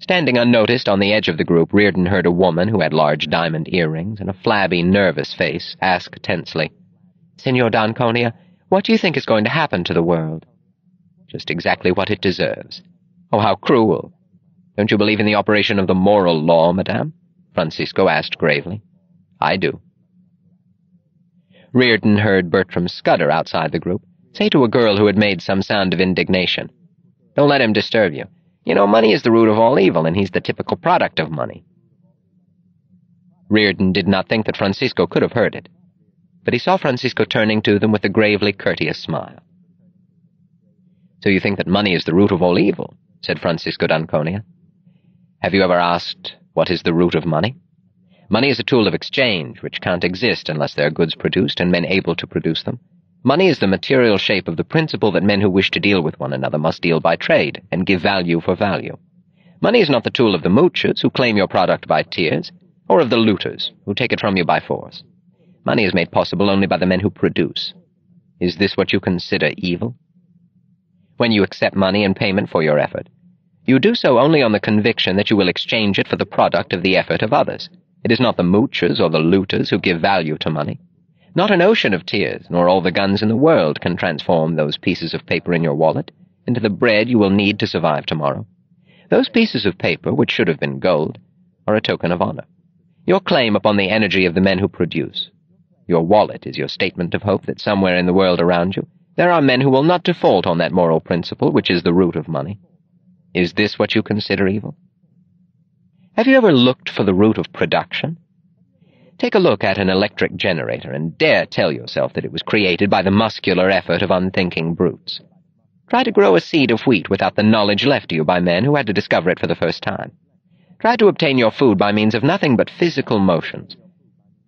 Standing unnoticed on the edge of the group, Reardon heard a woman who had large diamond earrings and a flabby, nervous face ask tensely, "Signor d'Anconia, what do you think is going to happen to the world?" "Just exactly what it deserves." "Oh, how cruel!" "Don't you believe in the operation of the moral law, madame?" Francisco asked gravely. "I do." Reardon heard Bertram Scudder outside the group say to a girl who had made some sound of indignation, "Don't let him disturb you. You know, money is the root of all evil, and he's the typical product of money." Reardon did not think that Francisco could have heard it, but he saw Francisco turning to them with a gravely courteous smile. "So you think that money is the root of all evil?" said Francisco d'Anconia. "Have you ever asked, what is the root of money? Money is a tool of exchange, which can't exist unless there are goods produced and men able to produce them. Money is the material shape of the principle that men who wish to deal with one another must deal by trade and give value for value. Money is not the tool of the moochers who claim your product by tears, or of the looters who take it from you by force. Money is made possible only by the men who produce. Is this what you consider evil? When you accept money in payment for your effort, you do so only on the conviction that you will exchange it for the product of the effort of others. It is not the moochers or the looters who give value to money. Not an ocean of tears, nor all the guns in the world can transform those pieces of paper in your wallet into the bread you will need to survive tomorrow. Those pieces of paper, which should have been gold, are a token of honor, your claim upon the energy of the men who produce. Your wallet is your statement of hope that somewhere in the world around you there are men who will not default on that moral principle which is the root of money. Is this what you consider evil? Have you ever looked for the root of production? Take a look at an electric generator and dare tell yourself that it was created by the muscular effort of unthinking brutes. Try to grow a seed of wheat without the knowledge left to you by men who had to discover it for the first time. Try to obtain your food by means of nothing but physical motions,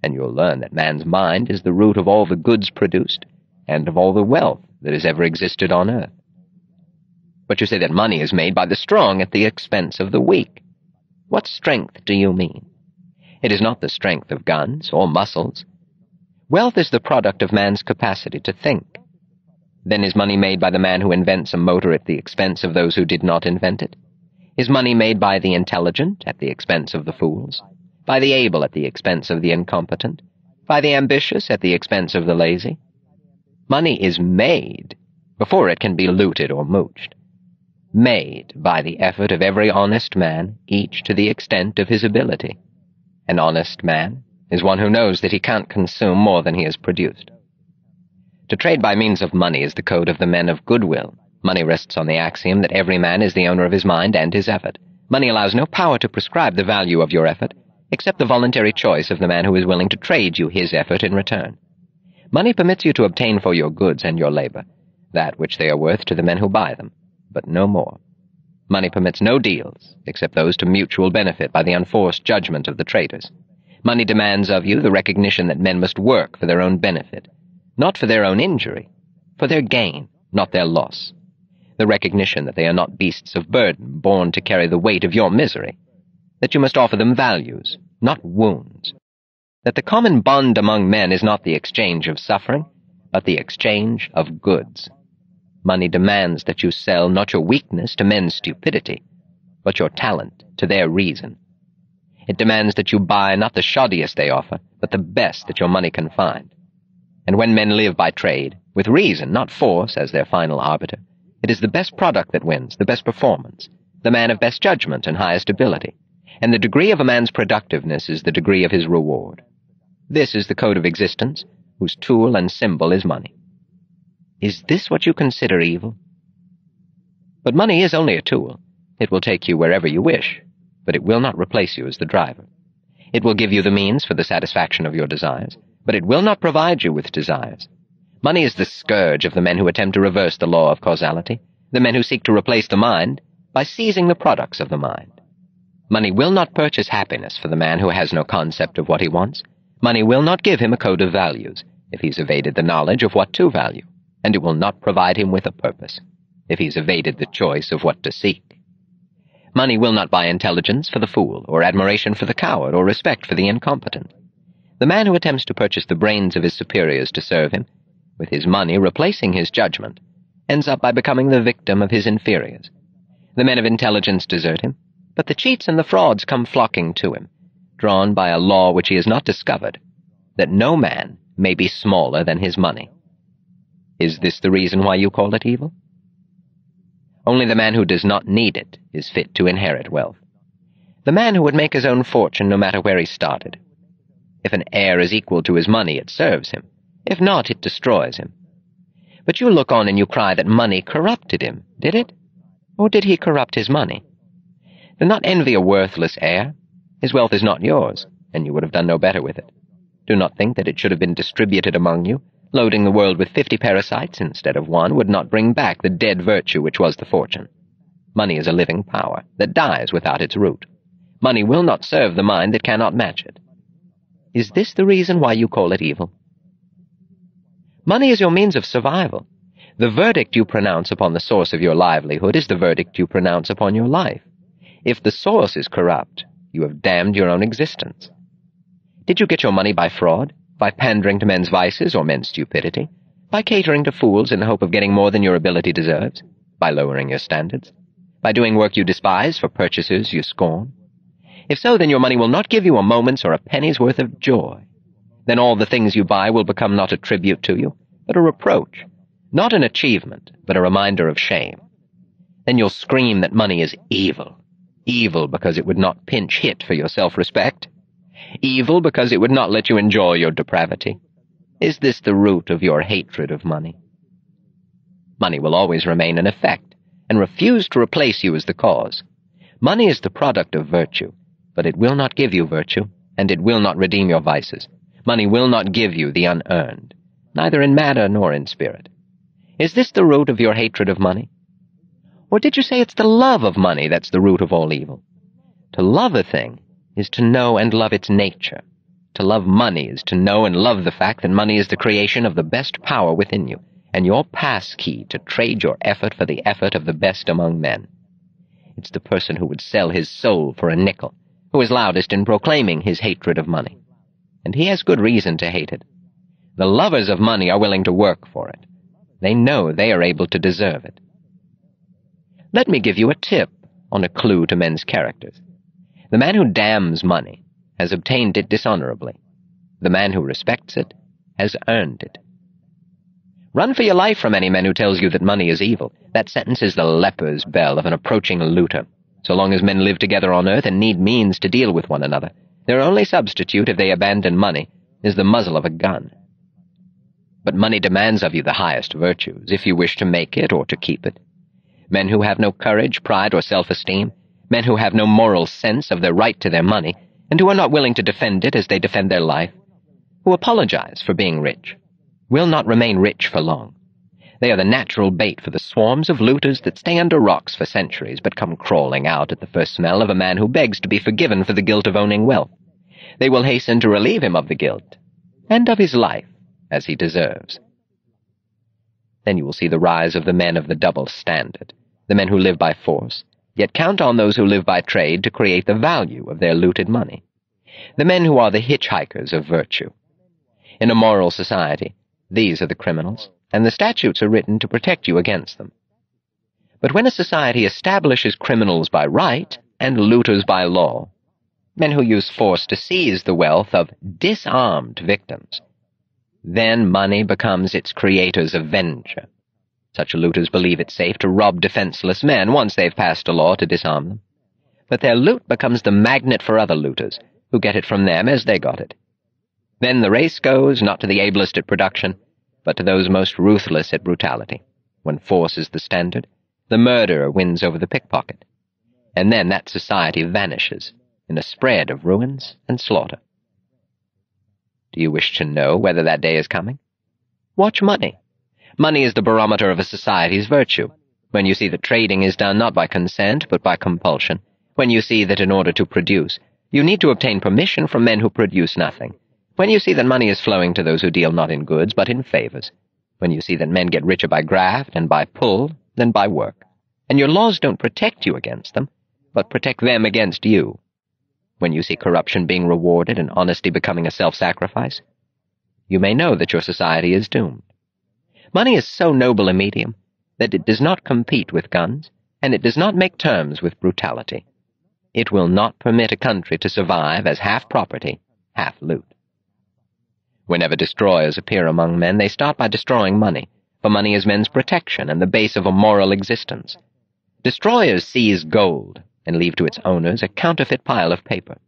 and you'll learn that man's mind is the root of all the goods produced and of all the wealth that has ever existed on earth. But you say that money is made by the strong at the expense of the weak. What strength do you mean? It is not the strength of guns or muscles. Wealth is the product of man's capacity to think. Then is money made by the man who invents a motor at the expense of those who did not invent it? Is money made by the intelligent at the expense of the fools? By the able at the expense of the incompetent? By the ambitious at the expense of the lazy? Money is made before it can be looted or mooched. Made by the effort of every honest man, each to the extent of his ability. An honest man is one who knows that he can't consume more than he has produced. To trade by means of money is the code of the men of goodwill. Money rests on the axiom that every man is the owner of his mind and his effort. Money allows no power to prescribe the value of your effort, except the voluntary choice of the man who is willing to trade you his effort in return. Money permits you to obtain for your goods and your labor that which they are worth to the men who buy them, but no more. Money permits no deals, except those to mutual benefit by the unforced judgment of the traders. Money demands of you the recognition that men must work for their own benefit, not for their own injury, for their gain, not their loss. The recognition that they are not beasts of burden born to carry the weight of your misery, that you must offer them values, not wounds, that the common bond among men is not the exchange of suffering, but the exchange of goods. Money demands that you sell not your weakness to men's stupidity, but your talent to their reason. It demands that you buy not the shoddiest they offer, but the best that your money can find. And when men live by trade, with reason, not force, as their final arbiter, it is the best product that wins, the best performance, the man of best judgment and highest ability. And the degree of a man's productiveness is the degree of his reward. This is the code of existence, whose tool and symbol is money. Is this what you consider evil? But money is only a tool. It will take you wherever you wish, but it will not replace you as the driver. It will give you the means for the satisfaction of your desires, but it will not provide you with desires. Money is the scourge of the men who attempt to reverse the law of causality, the men who seek to replace the mind by seizing the products of the mind. Money will not purchase happiness for the man who has no concept of what he wants. Money will not give him a code of values if he's evaded the knowledge of what to value, and it will not provide him with a purpose if he's evaded the choice of what to seek. Money will not buy intelligence for the fool, or admiration for the coward, or respect for the incompetent. The man who attempts to purchase the brains of his superiors to serve him, with his money replacing his judgment, ends up by becoming the victim of his inferiors. The men of intelligence desert him, But the cheats and the frauds come flocking to him, drawn by a law which he has not discovered, that no man may be smaller than his money. Is this the reason why you call it evil? Only the man who does not need it is fit to inherit wealth. The man who would make his own fortune no matter where he started. If an heir is equal to his money, it serves him. If not, it destroys him. But you look on and you cry that money corrupted him, did it? Or did he corrupt his money? Do not envy a worthless heir. His wealth is not yours, and you would have done no better with it. Do not think that it should have been distributed among you. Loading the world with 50 parasites instead of one would not bring back the dead virtue which was the fortune. Money is a living power that dies without its root. Money will not serve the mind that cannot match it. Is this the reason why you call it evil? Money is your means of survival. The verdict you pronounce upon the source of your livelihood is the verdict you pronounce upon your life. If the source is corrupt, you have damned your own existence. Did you get your money by fraud? By pandering to men's vices or men's stupidity? By catering to fools in the hope of getting more than your ability deserves? By lowering your standards? By doing work you despise for purchases you scorn? If so, then your money will not give you a moment's or a penny's worth of joy. Then all the things you buy will become not a tribute to you, but a reproach. Not an achievement, but a reminder of shame. Then you'll scream that money is evil. Evil because it would not pinch hit for your self-respect. Evil because it would not let you enjoy your depravity. Is this the root of your hatred of money? Money will always remain an effect, and refuse to replace you as the cause. Money is the product of virtue, but it will not give you virtue, and it will not redeem your vices. Money will not give you the unearned, neither in matter nor in spirit. Is this the root of your hatred of money? Or did you say it's the love of money that's the root of all evil? To love a thing is to know and love its nature. To love money is to know and love the fact that money is the creation of the best power within you, and your pass-key to trade your effort for the effort of the best among men. It's the person who would sell his soul for a nickel, who is loudest in proclaiming his hatred of money. And he has good reason to hate it. The lovers of money are willing to work for it. They know they are able to deserve it. Let me give you a tip on a clue to men's characters. The man who damns money has obtained it dishonorably. The man who respects it has earned it. Run for your life from any man who tells you that money is evil. That sentence is the leper's bell of an approaching looter. So long as men live together on earth and need means to deal with one another, their only substitute, if they abandon money, is the muzzle of a gun. But money demands of you the highest virtues, if you wish to make it or to keep it. Men who have no courage, pride, or self-esteem, men who have no moral sense of their right to their money, and who are not willing to defend it as they defend their life, who apologize for being rich, will not remain rich for long. They are the natural bait for the swarms of looters that stay under rocks for centuries but come crawling out at the first smell of a man who begs to be forgiven for the guilt of owning wealth. They will hasten to relieve him of the guilt, and of his life, as he deserves. Then you will see the rise of the men of the double standard, the men who live by force, yet count on those who live by trade to create the value of their looted money, the men who are the hitchhikers of virtue. In a moral society, these are the criminals, and the statutes are written to protect you against them. But when a society establishes criminals by right and looters by law, men who use force to seize the wealth of disarmed victims, then money becomes its creator's avenger. Such looters believe it safe to rob defenseless men once they've passed a law to disarm them. But their loot becomes the magnet for other looters, who get it from them as they got it. Then the race goes not to the ablest at production, but to those most ruthless at brutality. When force is the standard, the murderer wins over the pickpocket. And then that society vanishes in a spread of ruins and slaughter. Do you wish to know whether that day is coming? Watch money. Money is the barometer of a society's virtue. When you see that trading is done not by consent but by compulsion, when you see that in order to produce, you need to obtain permission from men who produce nothing, when you see that money is flowing to those who deal not in goods but in favors, when you see that men get richer by graft and by pull than by work, and your laws don't protect you against them, but protect them against you, when you see corruption being rewarded and honesty becoming a self-sacrifice, you may know that your society is doomed. Money is so noble a medium that it does not compete with guns, and it does not make terms with brutality. It will not permit a country to survive as half property, half loot. Whenever destroyers appear among men, they start by destroying money, for money is men's protection and the base of a moral existence. Destroyers seize gold and leave to its owners a counterfeit pile of paper.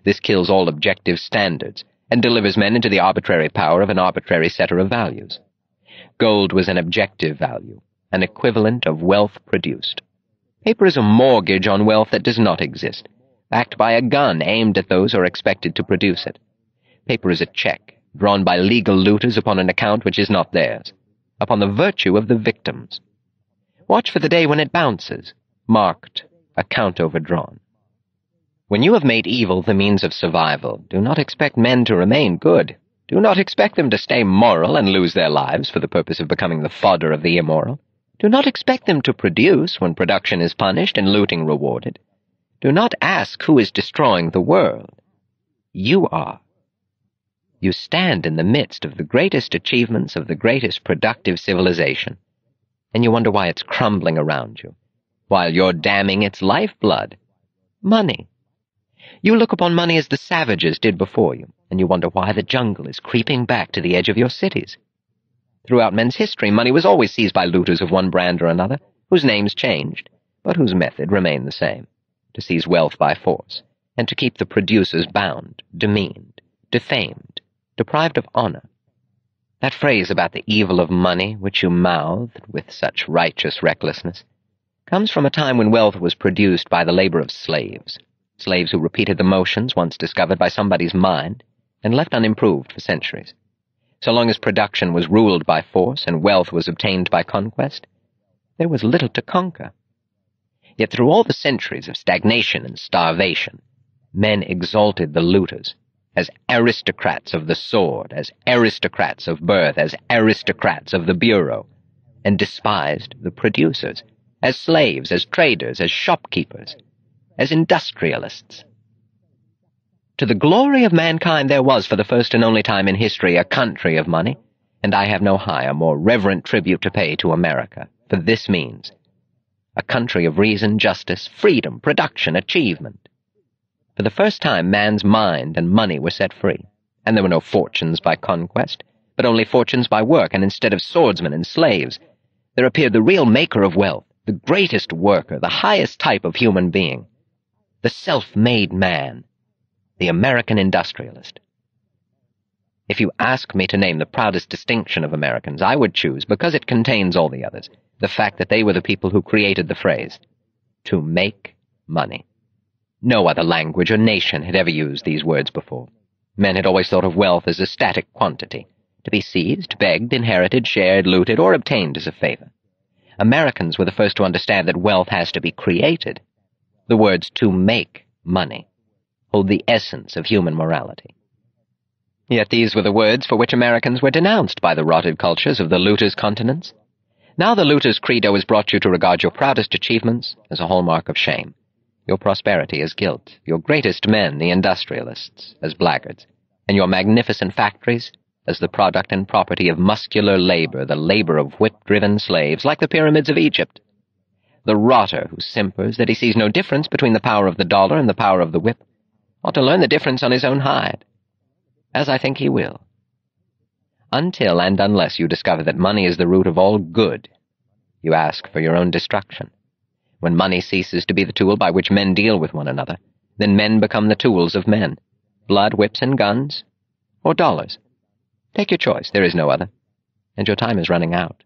This kills all objective standards and delivers men into the arbitrary power of an arbitrary setter of values. Gold was an objective value, an equivalent of wealth produced. Paper is a mortgage on wealth that does not exist, backed by a gun aimed at those who are expected to produce it. Paper is a check, drawn by legal looters upon an account which is not theirs, upon the virtue of the victims. Watch for the day when it bounces, marked, account overdrawn. When you have made evil the means of survival, do not expect men to remain good. Do not expect them to stay moral and lose their lives for the purpose of becoming the fodder of the immoral. Do not expect them to produce when production is punished and looting rewarded. Do not ask who is destroying the world. You are. You stand in the midst of the greatest achievements of the greatest productive civilization, and you wonder why it's crumbling around you, while you're damning its lifeblood, money. You look upon money as the savages did before you, and you wonder why the jungle is creeping back to the edge of your cities. Throughout men's history, money was always seized by looters of one brand or another, whose names changed, but whose method remained the same, to seize wealth by force, and to keep the producers bound, demeaned, defamed, deprived of honor. That phrase about the evil of money, which you mouthed with such righteous recklessness, comes from a time when wealth was produced by the labor of slaves who repeated the motions once discovered by somebody's mind and left unimproved for centuries. So long as production was ruled by force and wealth was obtained by conquest, there was little to conquer. Yet through all the centuries of stagnation and starvation, men exalted the looters as aristocrats of the sword, as aristocrats of birth, as aristocrats of the bureau, and despised the producers, as slaves, as traders, as shopkeepers, as industrialists. To the glory of mankind there was, for the first and only time in history, a country of money, and I have no higher, more reverent tribute to pay to America, for this means: a country of reason, justice, freedom, production, achievement. For the first time, man's mind and money were set free, and there were no fortunes by conquest, but only fortunes by work, and instead of swordsmen and slaves, there appeared the real maker of wealth, the greatest worker, the highest type of human being, the self-made man, the American industrialist. If you ask me to name the proudest distinction of Americans, I would choose, because it contains all the others, the fact that they were the people who created the phrase, to make money. No other language or nation had ever used these words before. Men had always thought of wealth as a static quantity, to be seized, begged, inherited, shared, looted, or obtained as a favor. Americans were the first to understand that wealth has to be created. The words "to make money" hold the essence of human morality. Yet these were the words for which Americans were denounced by the rotted cultures of the looters' continents. Now the looters' credo has brought you to regard your proudest achievements as a hallmark of shame, your prosperity as guilt, your greatest men, the industrialists, as blackguards, and your magnificent factories as the product and property of muscular labor, the labor of whip-driven slaves, like the pyramids of Egypt. The rotter who simpers that he sees no difference between the power of the dollar and the power of the whip ought to learn the difference on his own hide, as I think he will. Until and unless you discover that money is the root of all good, you ask for your own destruction. When money ceases to be the tool by which men deal with one another, then men become the tools of men. Blood, whips, and guns, or dollars. Take your choice, there is no other, and your time is running out.